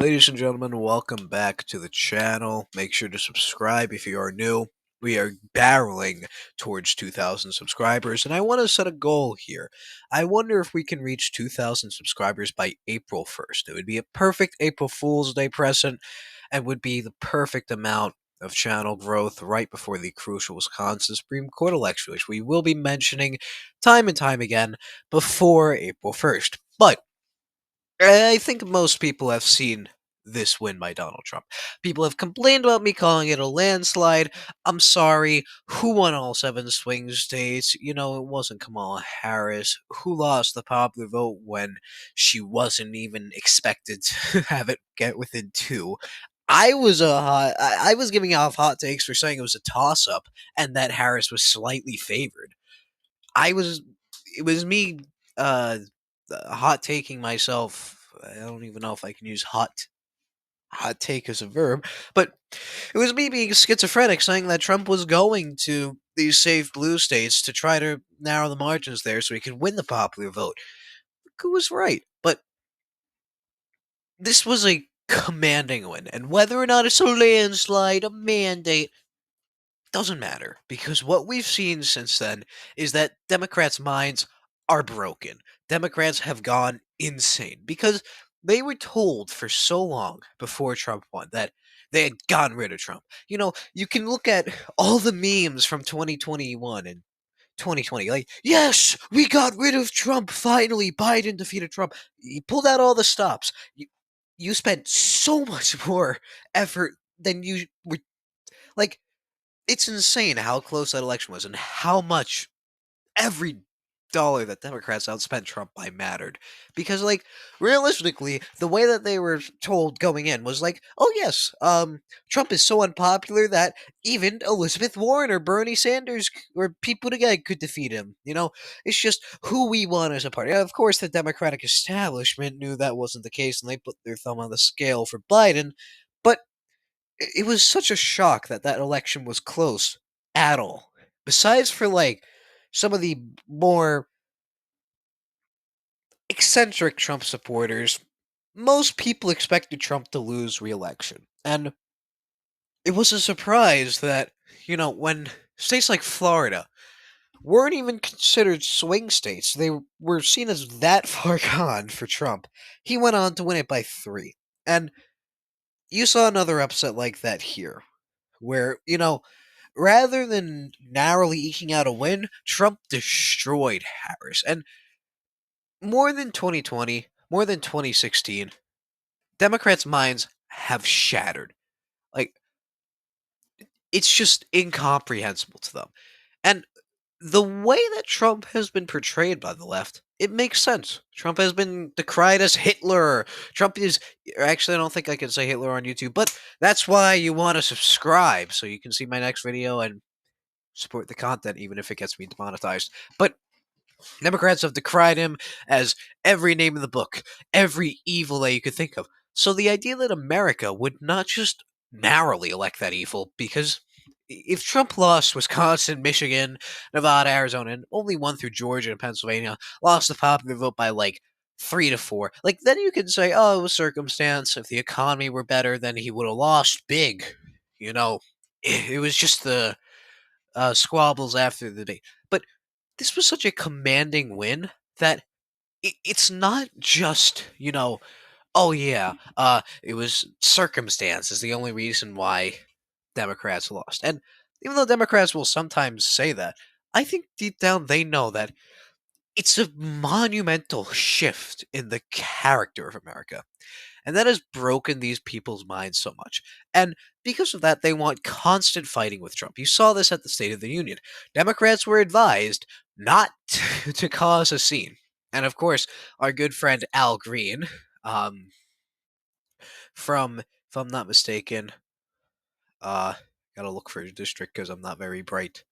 Ladies and gentlemen, welcome back to the channel. Make sure to subscribe if you are new. We are barreling towards 2,000 subscribers, and I want to set a goal here. I wonder if we can reach 2,000 subscribers by April 1st. It would be a perfect April Fool's Day present and would be the perfect amount of channel growth right before the crucial Wisconsin Supreme Court election, which we will be mentioning time and time again before April 1st. But I think most people have seen this win by Donald Trump. People have complained about me calling it a landslide. I'm sorry. Who won all seven swing states? It wasn't Kamala Harris. Who lost the popular vote when she wasn't even expected to have it get within two? I was giving off hot takes for saying it was a toss up and that Harris was slightly favored. I was it was me uh hot taking myself. I don't even know if I can use hot take as a verb, but it was me being schizophrenic saying that Trump was going to these safe blue states to try to narrow the margins there so he could win the popular vote. Who was right? But this was a commanding win, and whether or not it's a landslide, a mandate, doesn't matter because what we've seen since then is that Democrats' minds are broken. Democrats have gone insane because they were told for so long before Trump won that they had gotten rid of Trump. You can look at all the memes from 2021 and 2020. Like, yes, we got rid of Trump. Finally, Biden defeated Trump. He pulled out all the stops. You spent so much more effort than you were like it's insane how close that election was and how much every dollar that Democrats outspent Trump by mattered. Because, realistically, the way that they were told going in was like, oh, yes, Trump is so unpopular that even Elizabeth Warren or Bernie Sanders or Pete Buttigieg could defeat him. It's just who we want as a party. Of course, the Democratic establishment knew that wasn't the case and they put their thumb on the scale for Biden. But it was such a shock that that election was close at all. Besides for some of the more eccentric Trump supporters, most people expected Trump to lose re-election. And it was a surprise that, when states like Florida weren't even considered swing states, they were seen as that far gone for Trump. He went on to win it by 3. And you saw another upset like that here, where, rather than narrowly eking out a win, Trump destroyed Harris. And more than 2020, more than 2016, Democrats' minds have shattered. Like, it's just incomprehensible to them. And the way that Trump has been portrayed by the left, it makes sense. Trump has been decried as Hitler. Trump is actually I don't think I can say Hitler on YouTube, but that's why you want to subscribe so you can see my next video and support the content even if it gets me demonetized. But Democrats have decried him as every name in the book, every evil that you could think of. So the idea that America would not just narrowly elect that evil, because if Trump lost Wisconsin, Michigan, Nevada, Arizona, and only won through Georgia and Pennsylvania, lost the popular vote by 3 to 4, then you could say, oh, it was circumstance. If the economy were better, then he would have lost big. It was just the squabbles after the debate. But this was such a commanding win that it's not just, oh yeah, it was circumstance is the only reason why Democrats lost. And even though Democrats will sometimes say that, I think deep down they know that it's a monumental shift in the character of America. And that has broken these people's minds so much. And because of that, they want constant fighting with Trump. You saw this at the State of the Union. Democrats were advised not to cause a scene. And of course, our good friend Al Green, um, if I'm not mistaken, uh, gotta look for a district because I'm not very bright.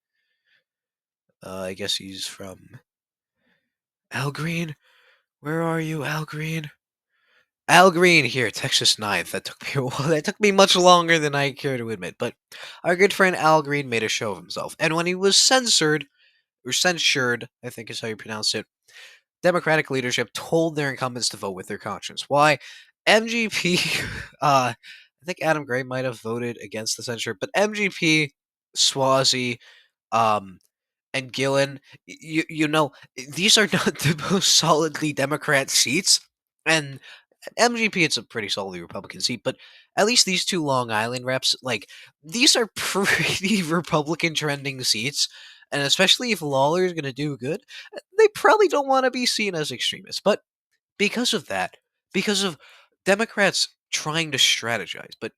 I guess he's from Al Green. Where are you, Al Green? Al Green here, Texas Ninth. That took me a while. That took me much longer than I care to admit. But our good friend Al Green made a show of himself. And when he was censured, I think is how you pronounce it, Democratic leadership told their incumbents to vote with their conscience. Why? MGP, I think Adam Gray might have voted against the censure, but MGP, Swazi, um, and Gillen, these are not the most solidly Democrat seats, and MGP, it's a pretty solidly Republican seat, but at least these two Long Island reps, like, these are pretty Republican trending seats, and especially if Lawler is going to do good, they probably don't want to be seen as extremists. But because of that, because of Democrats trying to strategize, but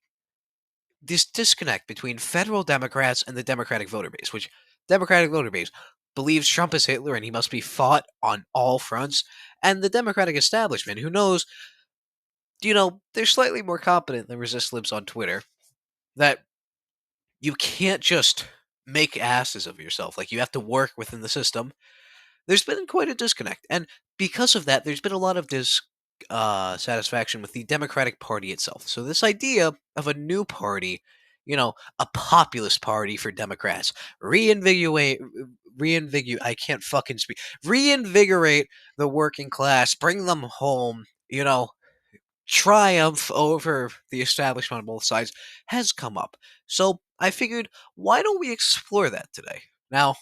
this disconnect between federal Democrats and the Democratic voter base, which Democratic voter base believes Trump is Hitler and he must be fought on all fronts, and the Democratic establishment, who knows, they're slightly more competent than resist libs on Twitter, that you can't just make asses of yourself. Like, you have to work within the system. There's been quite a disconnect. And because of that, there's been a lot of dissatisfaction with the Democratic Party itself. So, this idea of a new party, a populist party for Democrats, I can't fucking speak, reinvigorate the working class, bring them home, triumph over the establishment on both sides has come up. So I figured, why don't we explore that today? Now,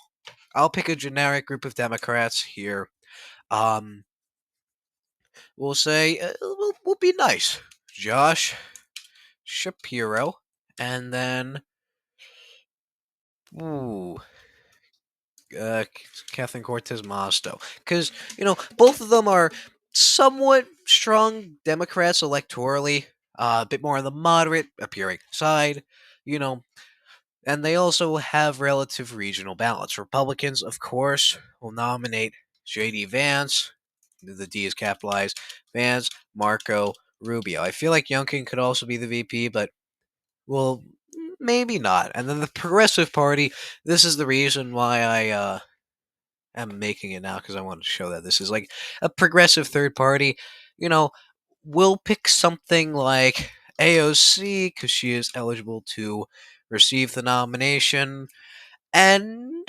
I'll pick a generic group of Democrats here. Um, we'll say, we'll be nice. Josh Shapiro, and then, ooh, uh, Catherine Cortez Masto. Because, both of them are somewhat strong Democrats electorally, a bit more on the moderate appearing side, you know, and they also have relative regional balance. Republicans, of course, will nominate J.D. Vance, the D is capitalized, Vance, Marco, Rubio. I feel like Youngkin could also be the VP, but, well, maybe not. And then the Progressive Party, this is the reason why I am making it now, because I want to show that this is like a progressive third party. You know, we'll pick something like AOC because she is eligible to receive the nomination, and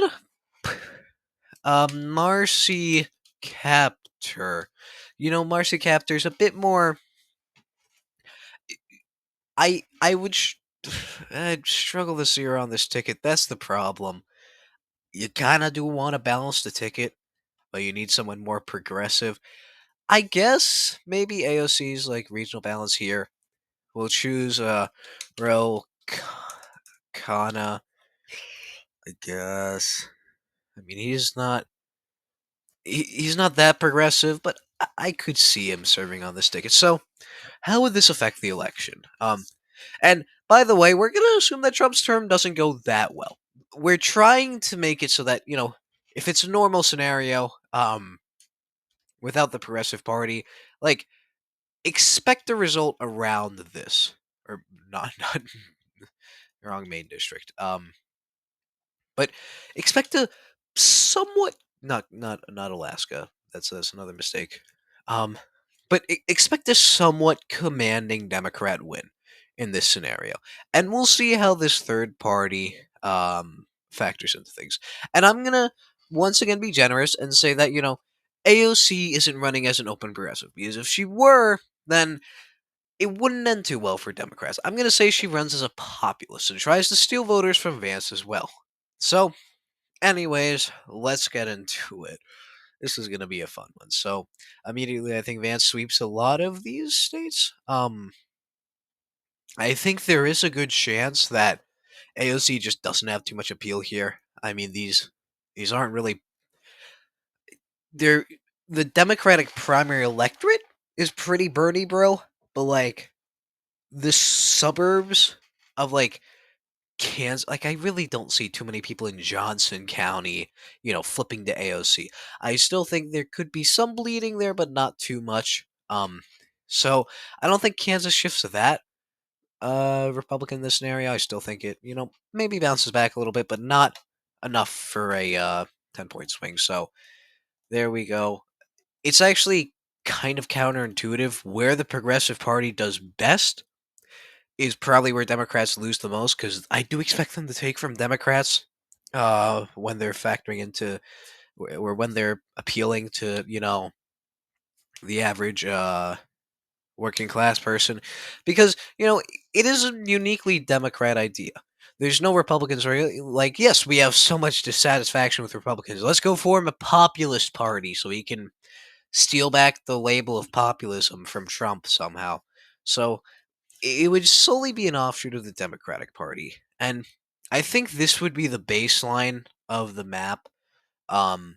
Marcy Captor. Marcy Captor's a bit more. I would I'd struggle to see her on this ticket. That's the problem. You kind of do want to balance the ticket, but you need someone more progressive. I guess maybe AOC's like regional balance here. We'll choose Rel Kana. I guess. I mean, he's not that progressive, but I could see him serving on this ticket. So, how would this affect the election? And by the way, we're gonna assume that Trump's term doesn't go that well. We're trying to make it so that if it's a normal scenario, without the progressive party, like, expect a result around this, or not, not wrong main district. But expect a somewhat, not Alaska. That's another mistake. Um, but expect a somewhat commanding Democrat win in this scenario, and we'll see how this third party factors into things. And I'm gonna once again be generous and say that AOC isn't running as an open progressive, because if she were, then it wouldn't end too well for Democrats. I'm going to say she runs as a populist and tries to steal voters from Vance as well. So, anyways, let's get into it. This is going to be a fun one. So, immediately, I think Vance sweeps a lot of these states. I think there is a good chance that AOC just doesn't have too much appeal here. I mean, these aren't really, they're the Democratic primary electorate is pretty Bernie bro, but like the suburbs of like Kansas, like, I really don't see too many people in Johnson County, flipping to AOC. I still think there could be some bleeding there, but not too much. So I don't think Kansas shifts to that Republican in this scenario. I still think it, maybe bounces back a little bit, but not enough for a 10-point swing. So there we go. It's actually kind of counterintuitive. Where the Progressive Party does best is probably where Democrats lose the most, because I do expect them to take from Democrats when they're factoring into, or when they're appealing to the average working class person, because it is a uniquely Democrat idea. There's no Republicans really like. Yes, we have so much dissatisfaction with Republicans. Let's go form a populist party so we can steal back the label of populism from Trump somehow. So it would solely be an offshoot of the Democratic Party, and I think this would be the baseline of the map. Um,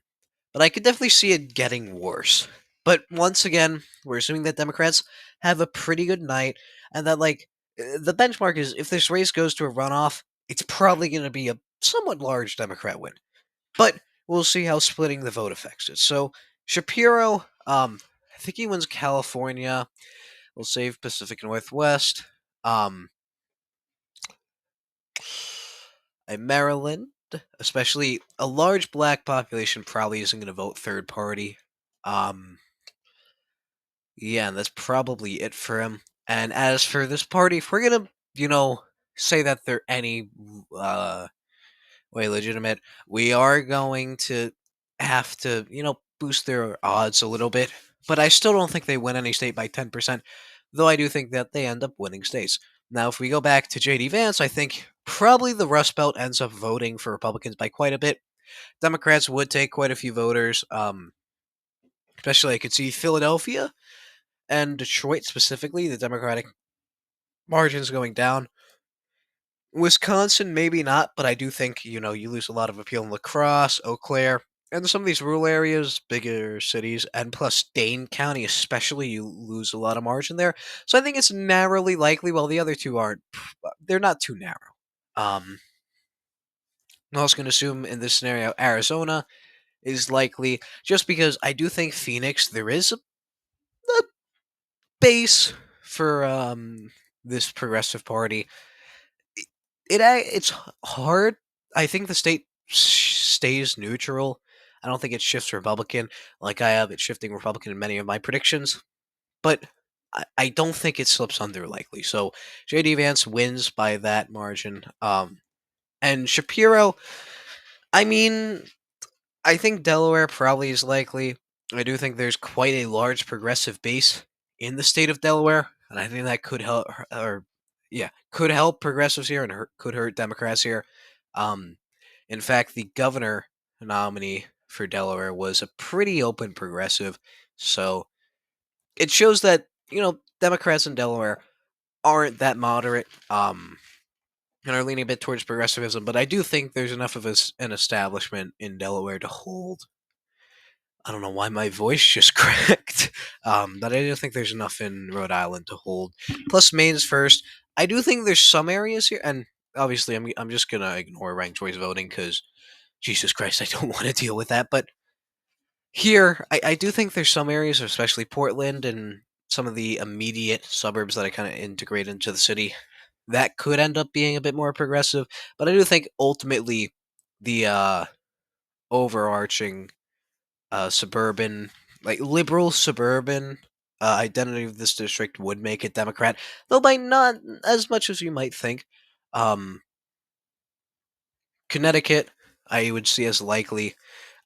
but I could definitely see it getting worse. But once again, we're assuming that Democrats have a pretty good night, and that the benchmark is if this race goes to a runoff, it's probably going to be a somewhat large Democrat win. But we'll see how splitting the vote affects it. So Shapiro, I think he wins California. We'll save Pacific Northwest. Um, Maryland, especially a large black population, probably isn't going to vote third party. Um, yeah, and that's probably it for him. And as for this party, if we're gonna, say that they're any way legitimate, we are going to have to, boost their odds a little bit. But I still don't think they win any state by 10%, though I do think that they end up winning states. Now, if we go back to JD Vance, I think probably the Rust Belt ends up voting for Republicans by quite a bit. Democrats would take quite a few voters, especially I could see Philadelphia and Detroit specifically, the Democratic margins going down. Wisconsin, maybe not, but I do think, you lose a lot of appeal in La Crosse, Eau Claire, and some of these rural areas, bigger cities, and plus Dane County especially, you lose a lot of margin there. So I think it's narrowly likely, while the other two aren't, they're not too narrow. Um, I'm also going to assume in this scenario, Arizona is likely, just because I do think Phoenix, there is a base for this progressive party. It's hard. I think the state stays neutral. I don't think it shifts Republican like I have it shifting Republican in many of my predictions, but I don't think it slips under likely. So JD Vance wins by that margin. And Shapiro, I mean, I think Delaware probably is likely. I do think there's quite a large progressive base in the state of Delaware, and I think that could help, or yeah, could help progressives here and could hurt Democrats here. Um, in fact, the governor nominee for Delaware was a pretty open progressive, so it shows that Democrats in Delaware aren't that moderate. And are leaning a bit towards progressivism, but I do think there's enough of an establishment in Delaware to hold. I don't know why my voice just cracked. But I do think there's enough in Rhode Island to hold. Plus, Maine's first. I do think there's some areas here, and obviously, I'm just gonna ignore ranked choice voting because Jesus Christ, I don't want to deal with that. But here, I do think there's some areas, especially Portland and some of the immediate suburbs that I kind of integrate into the city, that could end up being a bit more progressive. But I do think ultimately the overarching suburban, like liberal suburban identity of this district would make it Democrat, though by not as much as you might think. Um, Connecticut, I would see as likely.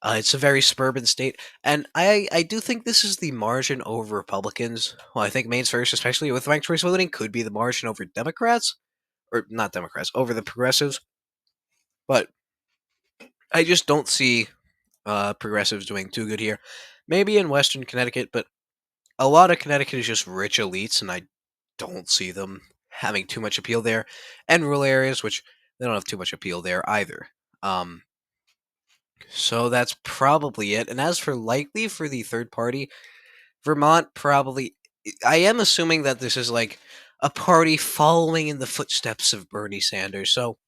It's a very suburban state, and I do think this is the margin over Republicans. Well, I think Maine's first, especially with ranked choice voting, could be the margin over Democrats, or not Democrats, over the progressives. But I just don't see progressives doing too good here. Maybe in Western Connecticut, but a lot of Connecticut is just rich elites, and I don't see them having too much appeal there. And rural areas, which they don't have too much appeal there either. Um, so that's probably it. And as for likely for the third party, Vermont probably. I am assuming that this is like a party following in the footsteps of Bernie Sanders. So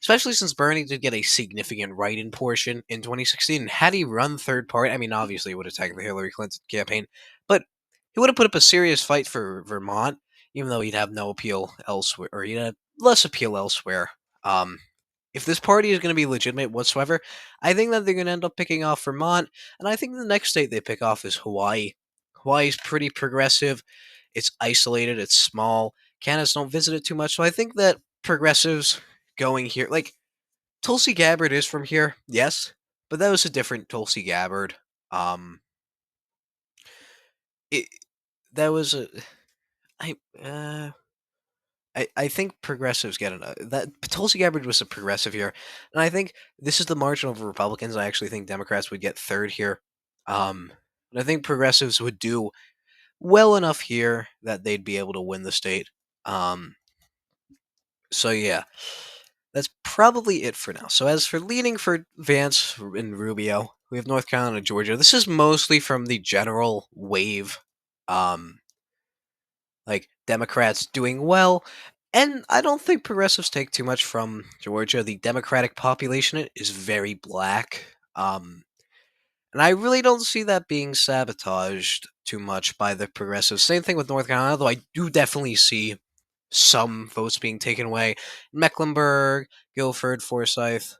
especially since Bernie did get a significant write-in portion in 2016. And had he run third party, I mean, obviously it would have taken the Hillary Clinton campaign, but he would have put up a serious fight for Vermont, even though he'd have no appeal elsewhere, or he'd have less appeal elsewhere. Um, if this party is going to be legitimate whatsoever, I think that they're going to end up picking off Vermont, and I think the next state they pick off is Hawaii. Hawaii's pretty progressive. It's isolated. It's small. Candidates don't visit it too much, so I think that progressives going here. Like Tulsi Gabbard is from here, yes, but that was a different Tulsi Gabbard. Um, it that was a I uh, I think progressives get enough. That Tulsi Gabbard was a progressive here, and I think this is the margin over Republicans. I actually think Democrats would get third here. Um, and I think progressives would do well enough here that they'd be able to win the state. Um, so yeah, that's probably it for now. So as for leaning for Vance and Rubio, we have North Carolina, and Georgia. This is mostly from the general wave. Um, like Democrats doing well. And I don't think progressives take too much from Georgia. The Democratic population is very black. And I really don't see that being sabotaged too much by the progressives. Same thing with North Carolina, though I do definitely see some votes being taken away. Mecklenburg, Guilford, Forsyth,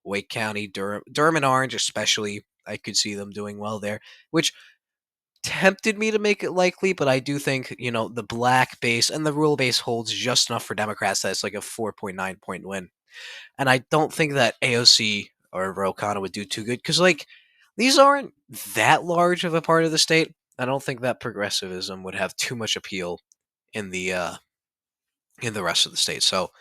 Wake County, Durham and Orange, especially. I could see them doing well there, which tempted me to make it likely, but I do think, the black base and the rural base holds just enough for Democrats that it's like a 4.9 point win. And I don't think that AOC or Ro Khanna would do too good because, like, these aren't that large of a part of the state. I don't think that progressivism would have too much appeal in the rest of the state. So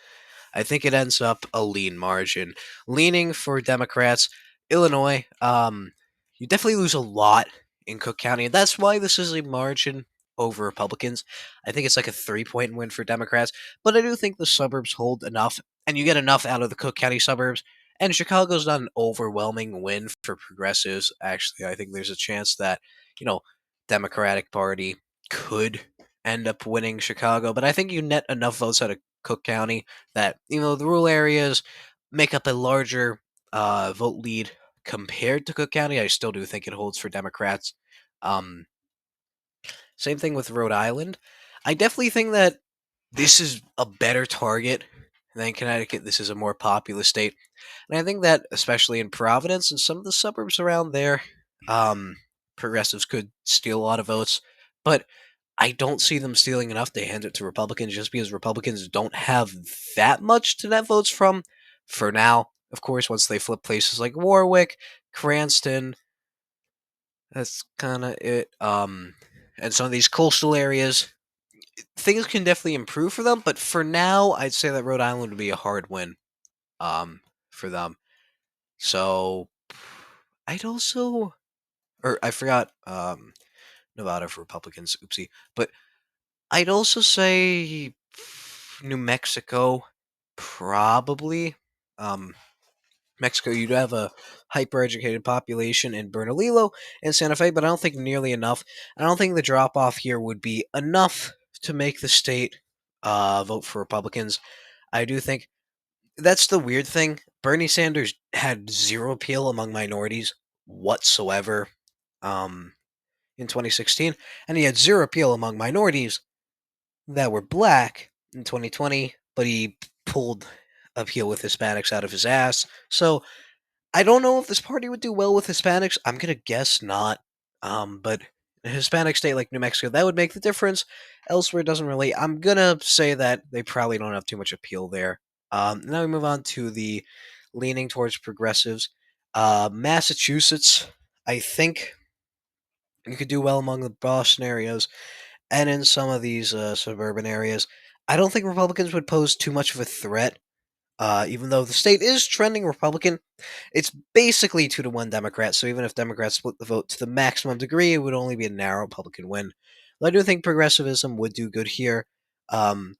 I think it ends up a lean margin. Leaning for Democrats, Illinois, you definitely lose a lot in Cook County, and that's why this is a margin over Republicans. I think it's like a 3 point win for Democrats, but I do think the suburbs hold enough, and you get enough out of the Cook County suburbs. And Chicago's not an overwhelming win for progressives. Actually, I think there's a chance that, you know, Democratic Party could end up winning Chicago, but I think you net enough votes out of Cook County that the rural areas make up a larger vote lead compared to Cook County. I still do think it holds for Democrats. Um, Same thing with Rhode Island. I definitely think that this is a better target than Connecticut. This is a more populous state, and I think that especially in Providence and some of the suburbs around there, um, progressives could steal a lot of votes, but I don't see them stealing enough to hand it to Republicans just because Republicans don't have that much to net votes from for now. Of course, once they flip places like Warwick, Cranston, that's kind of it. And some of these coastal areas, things can definitely improve for them. But for now, I'd say that Rhode Island would be a hard win, for them. So I'd also, or I forgot, Nevada for Republicans. Oopsie, but I'd also say New Mexico, probably. Um, Mexico, you'd have a hyper-educated population in Bernalillo and Santa Fe, but I don't think nearly enough. I don't think the drop-off here would be enough to make the state vote for Republicans. I do think that's the weird thing. Bernie Sanders had zero appeal among minorities whatsoever in 2016, and he had zero appeal among minorities that were black in 2020, but he pulled appeal with Hispanics out of his ass. So I don't know if this party would do well with Hispanics. I'm gonna guess not. But a Hispanic state like New Mexico, that would make the difference. Elsewhere, it doesn't really. I'm gonna say that they probably don't have too much appeal there. Now we move on to the leaning towards progressives. Massachusetts, I think you could do well among the Boston areas and in some of these suburban areas. I don't think Republicans would pose too much of a threat. Even though the state is trending Republican, it's basically 2-1 Democrats. So even if Democrats split the vote to the maximum degree, it would only be a narrow Republican win. But I do think progressivism would do good here. Um,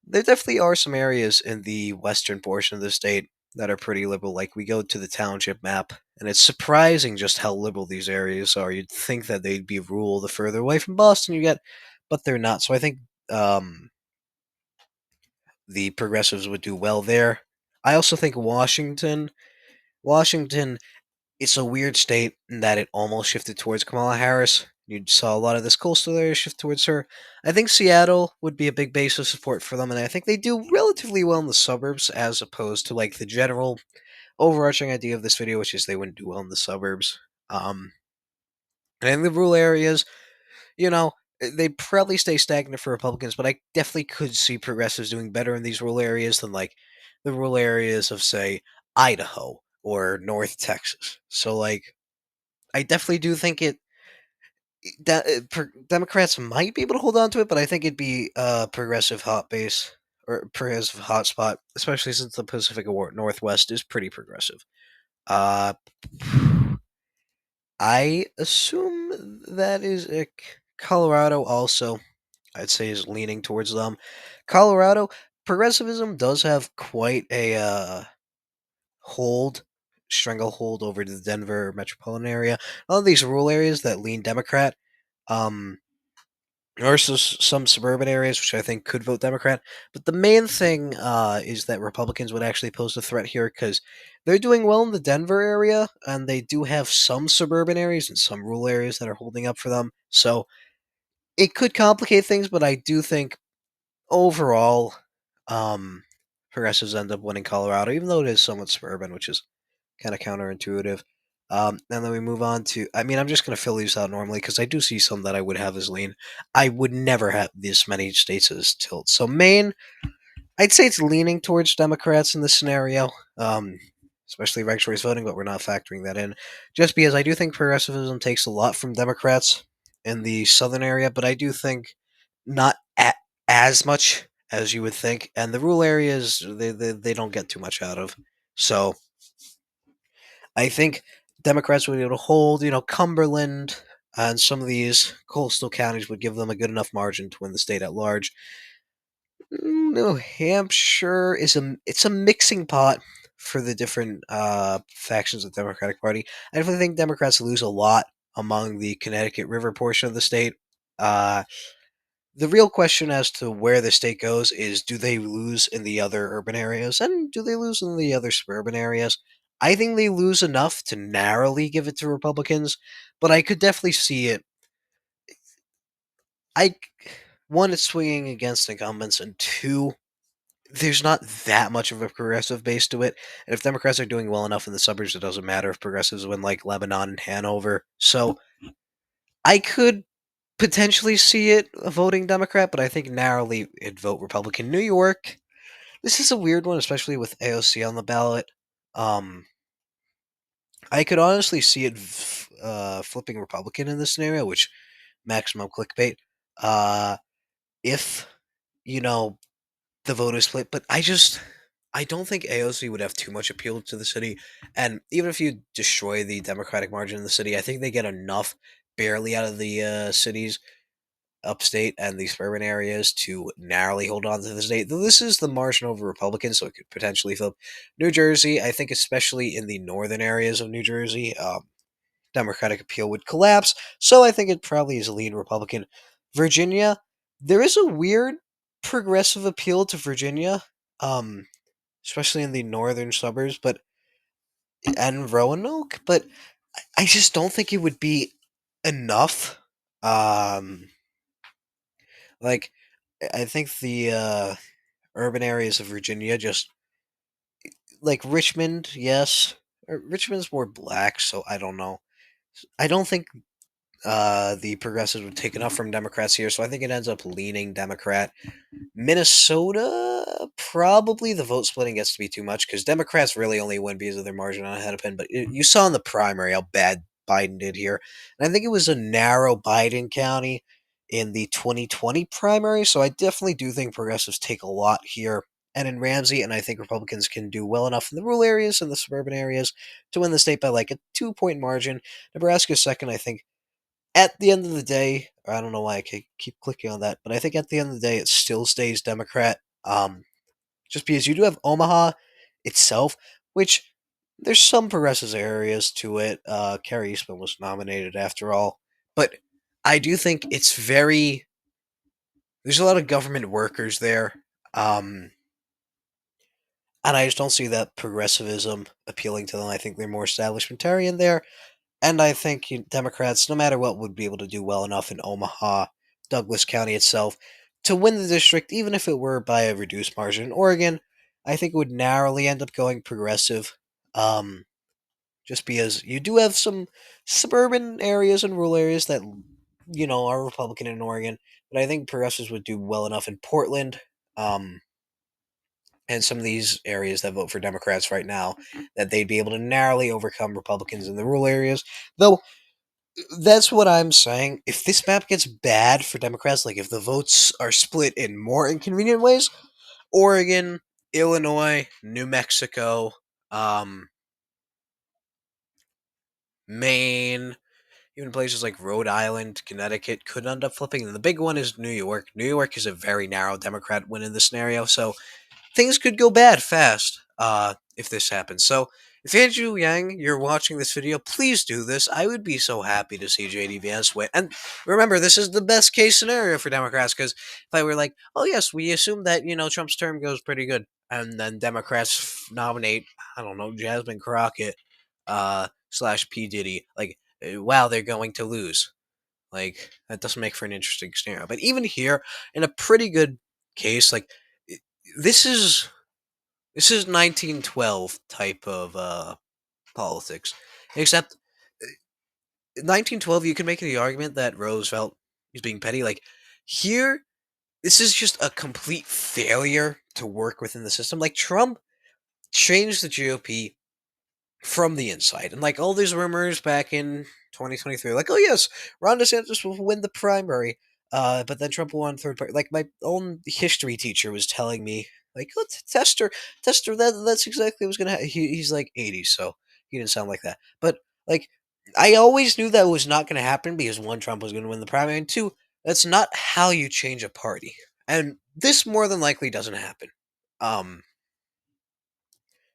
there definitely are some areas in the western portion of the state that are pretty liberal. Like we go to the township map, and it's surprising just how liberal these areas are. You'd think that they'd be rural the further away from Boston you get, but they're not. So I think the progressives would do well there. I also think Washington, it's a weird state in that it almost shifted towards Kamala Harris. You saw a lot of this coastal area shift towards her. I think Seattle would be a big base of support for them, and I think they do relatively well in the suburbs as opposed to like the general overarching idea of this video, which is they wouldn't do well in the suburbs. And in the rural areas, they probably stay stagnant for Republicans, but I definitely could see progressives doing better in these rural areas than like the rural areas of say Idaho or North Texas. So like I definitely do think Democrats might be able to hold on to it, but I think it'd be a progressive hot base or progressive hotspot, especially since the Pacific Northwest is pretty progressive. Uh, I assume that is Colorado also. I'd say is leaning towards them. Colorado progressivism does have quite a hold stranglehold over the Denver metropolitan area. All of these rural areas that lean Democrat. Um, there are also some suburban areas which I think could vote Democrat, but the main thing is that Republicans would actually pose a threat here because they're doing well in the Denver area, and they do have some suburban areas and some rural areas that are holding up for them. So it could complicate things, but I do think overall, um, progressives end up winning Colorado, even though it is somewhat suburban, which is kind of counterintuitive. And then we move on to. I mean, I'm just going to fill these out normally because I do see some that I would have as lean. I would never have this many states as tilt. So Maine, I'd say it's leaning towards Democrats in this scenario, especially ranked choice voting, but we're not factoring that in. Just because I do think progressivism takes a lot from Democrats in the southern area, but I do think not as much as you would think. And the rural areas, they don't get too much out of. So I think Democrats would be able to hold, Cumberland and some of these coastal counties would give them a good enough margin to win the state at large. New Hampshire is a mixing pot for the different factions of the Democratic Party. I definitely think Democrats lose a lot among the Connecticut River portion of the state. Uh, the real question as to where the state goes is do they lose in the other urban areas and do they lose in the other suburban areas? I think they lose enough to narrowly give it to Republicans, but I could definitely see it. I One, it's swinging against incumbents, and two, there's not that much of a progressive base to it. And if Democrats are doing well enough in the suburbs, it doesn't matter if progressives win like Lebanon and Hanover. So I could potentially see it voting Democrat, but I think narrowly it'd vote Republican. New York, this is a weird one, especially with AOC on the ballot. Um, I could honestly see it flipping Republican in this scenario, which maximum clickbait. Uh, if you know the vote is split, but I don't think AOC would have too much appeal to the city. And even if you destroy the Democratic margin in the city, I think they get enough barely out of the cities upstate and the suburban areas to narrowly hold on to the state. Though this is the margin over Republicans, so it could potentially flip. New Jersey, I think, especially in the northern areas of New Jersey, Democratic appeal would collapse. So I think it probably is a lean Republican. Virginia, there is a weird progressive appeal to Virginia, um, especially in the northern suburbs, but and Roanoke, but I just don't think it would be enough. Um, like I think the urban areas of Virginia just like Richmond, yes. Richmond's more black, so I don't know. I don't think the progressives would take enough from Democrats here, so I think it ends up leaning Democrat. Minnesota, probably the vote splitting gets to be too much because Democrats really only win because of their margin on a Hennepin. But you saw in the primary how bad Biden did here. And I think it was a narrow Biden county in the 2020 primary. So I definitely do think progressives take a lot here. And in Ramsey, and I think Republicans can do well enough in the rural areas and the suburban areas to win the state by like a 2 point margin. Nebraska's second, I think at the end of the day, I don't know why I keep clicking on that, but I think at the end of the day, it still stays Democrat. Just because you do have Omaha itself, which there's some progressive areas to it. Carrie Eastman was nominated after all, but I do think it's very. There's a lot of government workers there, um, and I just don't see that progressivism appealing to them. I think they're more establishmentarian there. And I think Democrats, no matter what, would be able to do well enough in Omaha, Douglas County itself, to win the district, even if it were by a reduced margin. In Oregon, I think it would narrowly end up going progressive, just because you do have some suburban areas and rural areas that, are Republican in Oregon. But I think progressives would do well enough in Portland, um, and some of these areas that vote for Democrats right now, that they'd be able to narrowly overcome Republicans in the rural areas. Though That's what I'm saying. If this map gets bad for Democrats, like if the votes are split in more inconvenient ways, Oregon, Illinois, New Mexico, um, Maine, even places like Rhode Island, Connecticut could end up flipping. And the big one is New York. New York is a very narrow Democrat win in this scenario, so things could go bad fast if this happens. So if Andrew Yang, you're watching this video, please do this. I would be so happy to see JD Vance win. And remember, this is the best case scenario for Democrats because if I were like, oh yes, we assume that Trump's term goes pretty good, and then Democrats nominate, I don't know, Jasmine Crockett slash P Diddy, like wow, they're going to lose. Like that doesn't make for an interesting scenario. But even here, in a pretty good case, like this is this is 1912 type of politics. Except 1912, you can make the argument that Roosevelt is being petty. Like here, this is just a complete failure to work within the system. Like Trump changed the GOP from the inside. And like all these rumors back in 2023, like, oh yes, Ron DeSantis will win the primary. But then Trump will win third party. Like my own history teacher was telling me, like, let's tester. That's exactly what's gonna happen. He's like 80, so he didn't sound like that. But like, I always knew that was not gonna happen because one, Trump was gonna win the primary, and two, that's not how you change a party. And this more than likely doesn't happen. Um,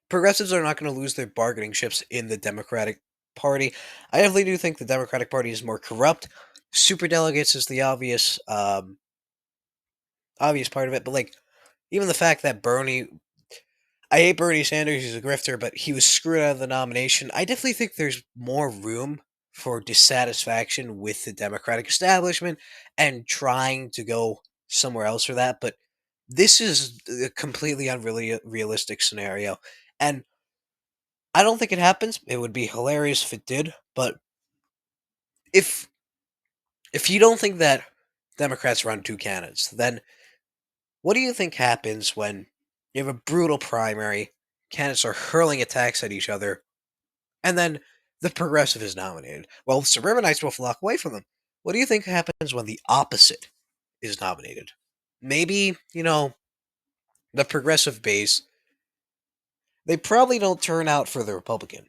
Progressives are not going to lose their bargaining chips in the Democratic Party. I definitely do think the Democratic Party is more corrupt. Super delegates is the obvious part of it, but like even the fact that I hate Bernie Sanders, he's a grifter, but he was screwed out of the nomination. I definitely think there's more room for dissatisfaction with the Democratic establishment and trying to go somewhere else for that. But this is a completely unrealistic scenario, and I don't think it happens. It would be hilarious if it did, but if if you don't think that Democrats run two candidates, then what do you think happens when you have a brutal primary, candidates are hurling attacks at each other, and then the progressive is nominated? Well, suburbanites will flock away from them. What do you think happens when the opposite is nominated? Maybe, the progressive base, they probably don't turn out for the Republican.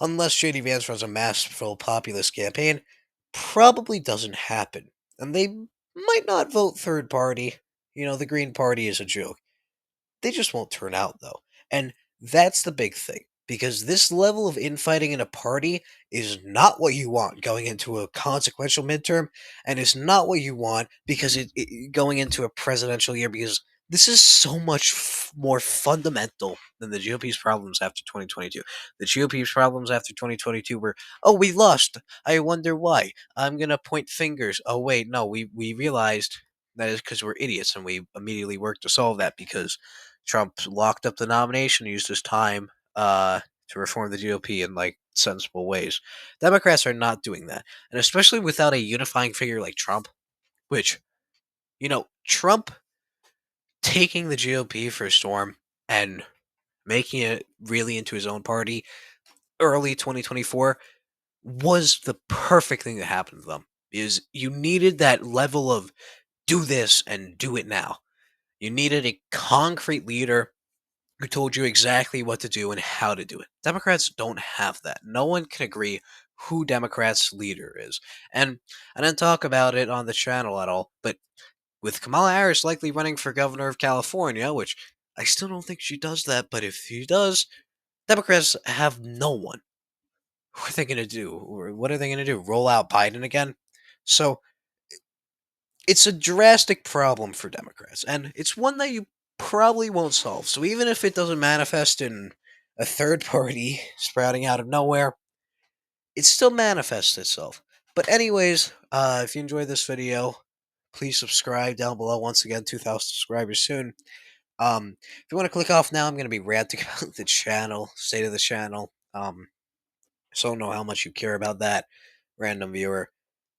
Unless JD Vance runs a masterful populist campaign, probably doesn't happen. And they might not vote third party. The Green Party is a joke. They just won't turn out, though. And that's the big thing. Because this level of infighting in a party is not what you want going into a consequential midterm, and it's not what you want because going into a presidential year. Because this is so much more fundamental than the GOP's problems after 2022. The GOP's problems after 2022 were, oh, we lost. I wonder why. I'm gonna point fingers. Oh wait, no, we realized that is because we're idiots, and we immediately worked to solve that because Trump locked up the nomination, used his time to reform the GOP in like sensible ways. Democrats are not doing that, and especially without a unifying figure like Trump, which Trump taking the GOP for a storm and making it really into his own party early 2024 was the perfect thing that happened to them. Is you needed that level of do this and do it now. You needed a concrete leader who told you exactly what to do and how to do it. Democrats don't have that. No one can agree who Democrats' leader is. And I didn't talk about it on the channel at all, but with Kamala Harris likely running for governor of California, which I still don't think she does that, but if she does, Democrats have no one. What are they going to do? Or what are they going to do? Roll out Biden again? So it's a drastic problem for Democrats, and it's one that you probably won't solve. So even if it doesn't manifest in a third party sprouting out of nowhere, it still manifests itself. But anyways, if you enjoyed this video, please subscribe down below. Once again, 2,000 subscribers soon. If you want to click off now, I'm going to be ranting about the channel, state of the channel. So I don't know how much you care about that, random viewer.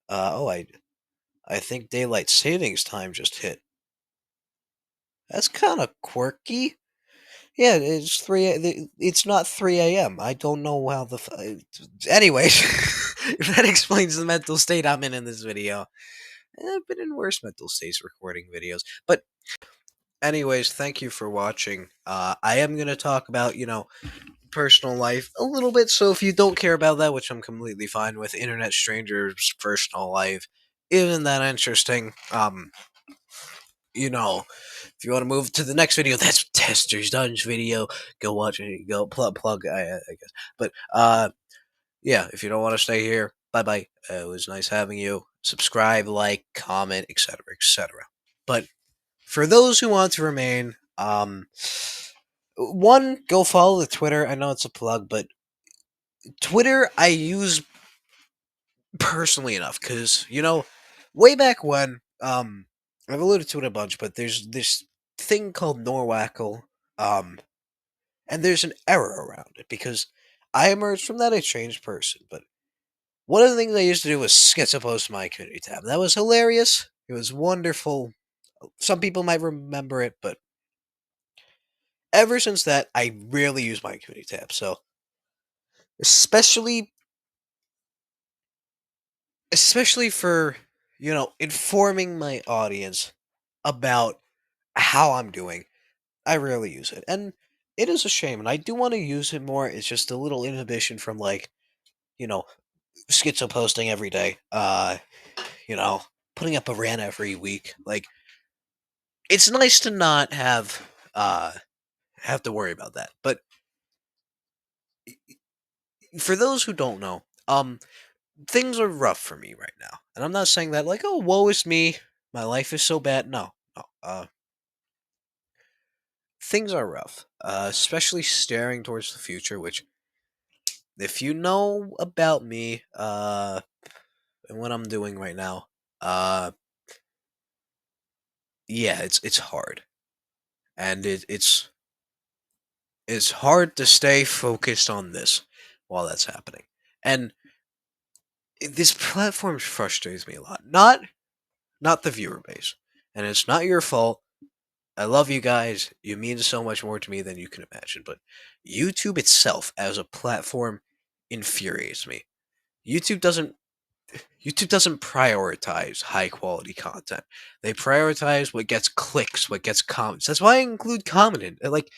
I think daylight savings time just hit. That's kind of quirky. Yeah, it's 3. It's not 3 a.m. I don't know how the. Anyways, That explains the mental state I'm in this video. I've been in worse mental states recording videos. But anyways, thank you for watching. I am gonna talk about, personal life a little bit. So if you don't care about that, which I'm completely fine with, internet strangers' personal life isn't that interesting. If you want to move to the next video, that's Tester's Dunge video. Go watch it. Go plug. I guess. But yeah. If you don't want to stay here, bye bye. It was nice having you. Subscribe, like, comment, etc., etc. But for those who want to remain, one, go follow the Twitter. I know it's a plug, but Twitter I use personally enough because way back when, I've alluded to it a bunch, but there's this thing called Norwackle, and there's an error around it because I emerged from that a changed person. But one of the things I used to do was schizopost my community tab. That was hilarious. It was wonderful. Some people might remember it, but ever since that, I rarely use my community tab. So, especially, especially for informing my audience about how I'm doing, I rarely use it, and it is a shame. And I do want to use it more. It's just a little inhibition from you know schizo posting every day. You know, putting up a rant every week. Like, it's nice to not have to worry about that. But for those who don't know, things are rough for me right now, and I'm not saying that like, oh, woe is me, my life is so bad. No, no. Things are rough, especially staring towards the future. Which, if you know about me, and what I'm doing right now, uh, yeah, it's hard, and it's hard to stay focused on this while that's happening. And this platform frustrates me a lot. Not the viewer base, and it's not your fault. I love you guys. You mean so much more to me than you can imagine. But YouTube itself, as a platform, infuriates me. YouTube doesn't YouTube doesn't prioritize high quality content. They prioritize what gets clicks, what gets comments. That's why I include commenting. Like,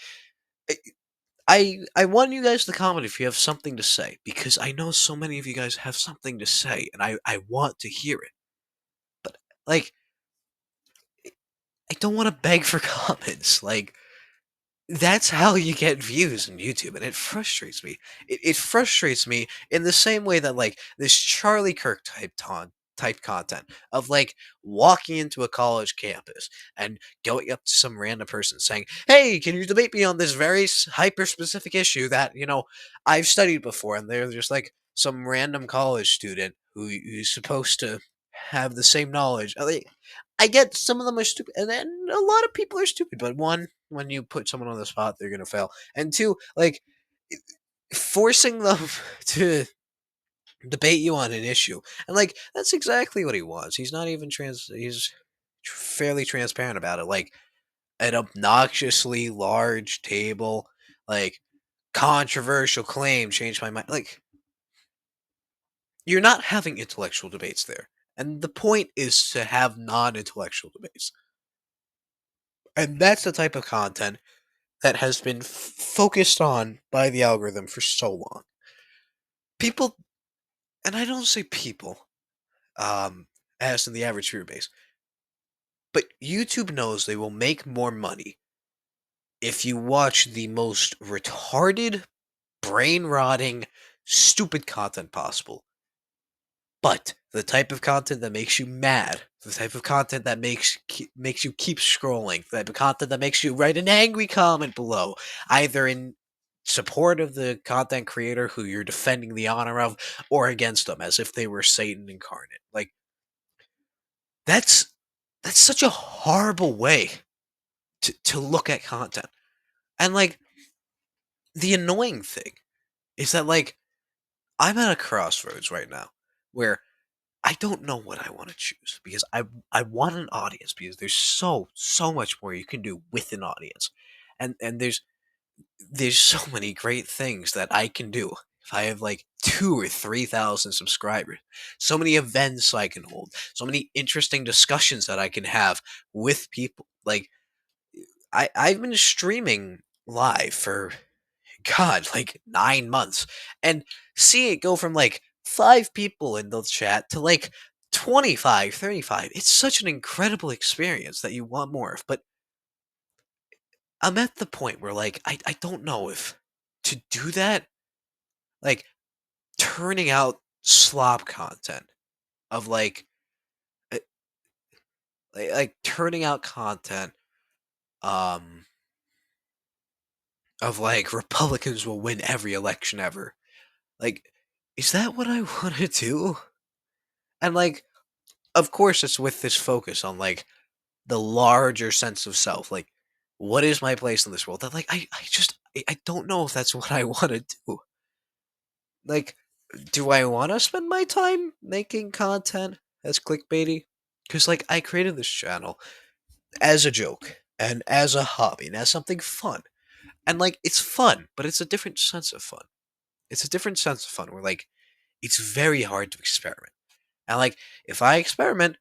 I want you guys to comment if you have something to say, because I know so many of you guys have something to say, and I want to hear it. But like, I don't want to beg for comments. Like, that's how you get views on YouTube, and it frustrates me. It frustrates me in the same way that like this Charlie Kirk type content of like walking into a college campus and going up to some random person saying, "Hey, can you debate me on this very hyper specific issue that I've studied before?" And they're just like some random college student who's supposed to have the same knowledge. I get some of them are stupid, and then a lot of people are stupid. But one, when you put someone on the spot, they're gonna fail. And two, like, forcing them to debate you on an issue, and like that's exactly what he wants. He's not even trans. He's fairly transparent about it. Like, an obnoxiously large table, like, controversial claim changed my mind. Like, you're not having intellectual debates there, and the point is to have non-intellectual debates. And that's the type of content that has been focused on by the algorithm for so long. People, and I don't say people, as in the average viewer base, but YouTube knows they will make more money if you watch the most retarded, brain rotting, stupid content possible. But the type of content that makes you mad, the type of content that makes you keep scrolling, the type of content that makes you write an angry comment below, either in support of the content creator who you're defending the honor of, or against them as if they were Satan incarnate. Like, that's that's such a horrible way to look at content. And like, the annoying thing is that like, I'm at a crossroads right now where I don't know what I want to choose, because I want an audience, because there's so much more you can do with an audience. And there's so many great things that I can do if I have like 2 or 3,000 subscribers, so many events I can hold, so many interesting discussions that I can have with people. Like I've been streaming live for God, like 9 months, and see it go from like 5 people in the chat to like 25, 35. It's such an incredible experience that you want more of. But I'm at the point where like I don't know if to do that, like turning out slop content of uh, like turning out content um of like Republicans will win every election ever. Like, is that what I want to do? And like, of course, it's with this focus on like the larger sense of self. Like, what is my place in this world? That like I don't know if that's what I want to do. Like, do I want to spend my time making content that's clickbaity? Because like I created this channel as a joke and as a hobby and as something fun. And like it's fun, but it's a different sense of fun. It's a different sense of fun where like it's very hard to experiment. And like if I experiment,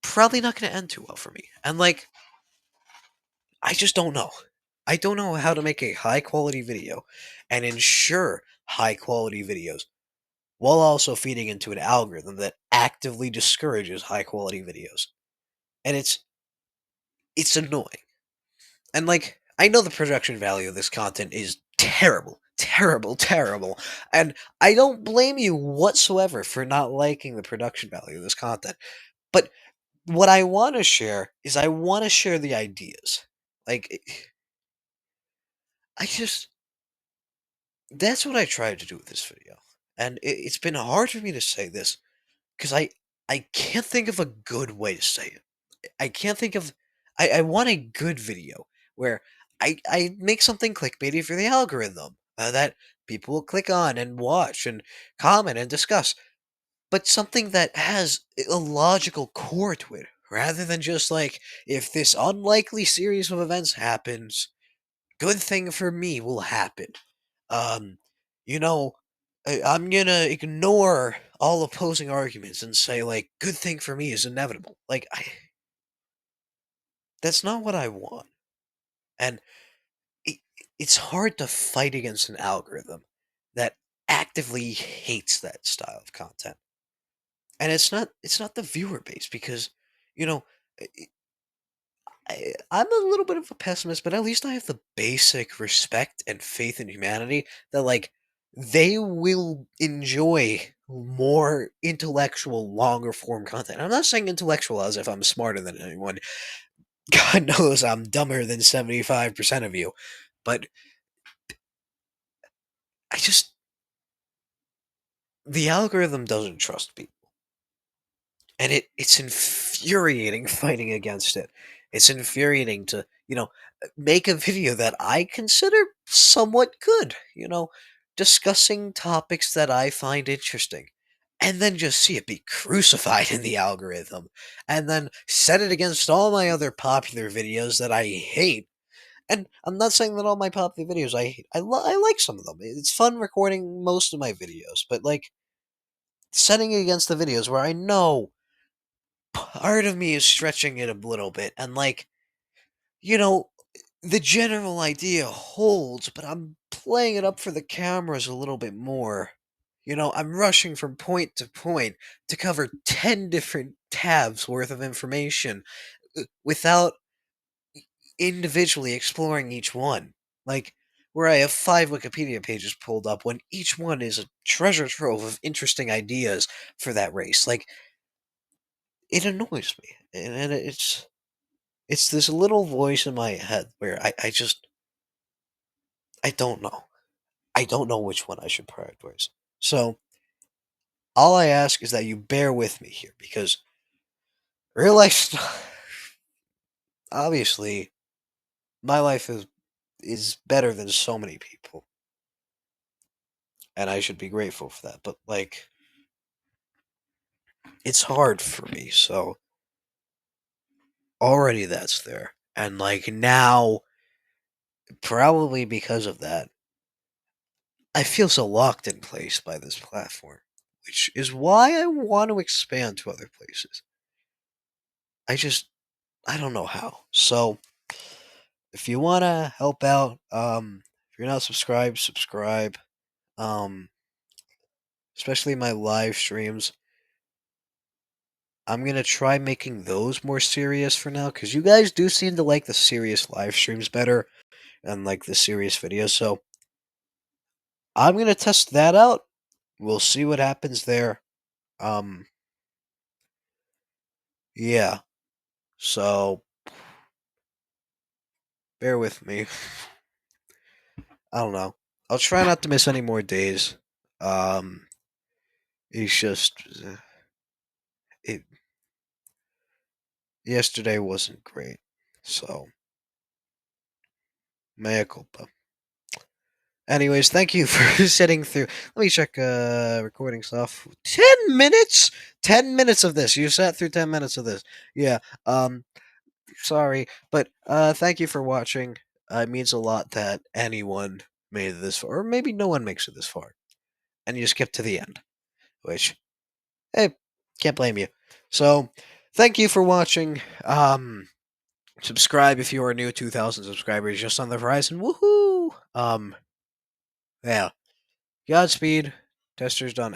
probably not going to end too well for me. And like I just don't know. I don't know how to make a high quality video and ensure high quality videos while also feeding into an algorithm that actively discourages high quality videos. And it's annoying. And like I know the production value of this content is terrible, terrible, terrible. And I don't blame you whatsoever for not liking the production value of this content. But what I want to share is I want to share the ideas. Like I just that's what I tried to do with this video. And it's been hard for me to say this because I can't think of a good way to say it. I can't think of I want a good video where I make something clickbaity for the algorithm that people will click on and watch and comment and discuss, but something that has a logical core to it rather than just like if this unlikely series of events happens, good thing for me will happen. Um, you know, I'm gonna ignore all opposing arguments and say like good thing for me is inevitable. Like that's not what I want. And it, it's hard to fight against an algorithm that actively hates that style of content. And it's not the viewer base because you know I'm a little bit of a pessimist, but at least I have the basic respect and faith in humanity that like they will enjoy more intellectual, longer form content. I'm not saying intellectual as if I'm smarter than anyone. God knows I'm dumber than 75% of you. But I just the algorithm doesn't trust people. And it's infuriating fighting against it. It's infuriating to, make a video that I consider somewhat good, discussing topics that I find interesting. And then just see it be crucified in the algorithm. And then set it against all my other popular videos that I hate. And I'm not saying that all my popular videos I hate. I like some of them. It's fun recording most of my videos. But, like, setting it against the videos where I know part of me is stretching it a little bit and like you know the general idea holds but I'm playing it up for the cameras a little bit more. I'm rushing from point to point to cover 10 different tabs worth of information without individually exploring each one, like where I have 5 Wikipedia pages pulled up when each one is a treasure trove of interesting ideas for that race. Like, it annoys me, and it's this little voice in my head where I don't know. I don't know which one I should prioritize. So all I ask is that you bear with me here because real life obviously my life is better than so many people. And I should be grateful for that. But like it's hard for me, so already that's there. And like now, probably because of that, I feel so locked in place by this platform, which is why I want to expand to other places. I just I don't know how. So if you want to help out, if you're not subscribed, subscribe. Um, Especially my live streams. I'm gonna try making those more serious for now, because you guys do seem to like the serious live streams better and like the serious videos. So I'm gonna test that out. We'll see what happens there. Um, yeah. So bear with me. I don't know. I'll try not to miss any more days. Um, it's just it. Yesterday wasn't great, so mea culpa. Anyways, thank you for sitting through. Let me check recording stuff. 10 minutes? 10 minutes of this. You sat through 10 minutes of this. Yeah. Um Sorry. But thank you for watching. It means a lot that anyone made it this far. Or maybe no one makes it this far. And you skip to the end. Which hey, can't blame you. So thank you for watching. Subscribe if you are new. 2,000 subscribers just on the horizon. Woohoo! Yeah. Godspeed. Testers done.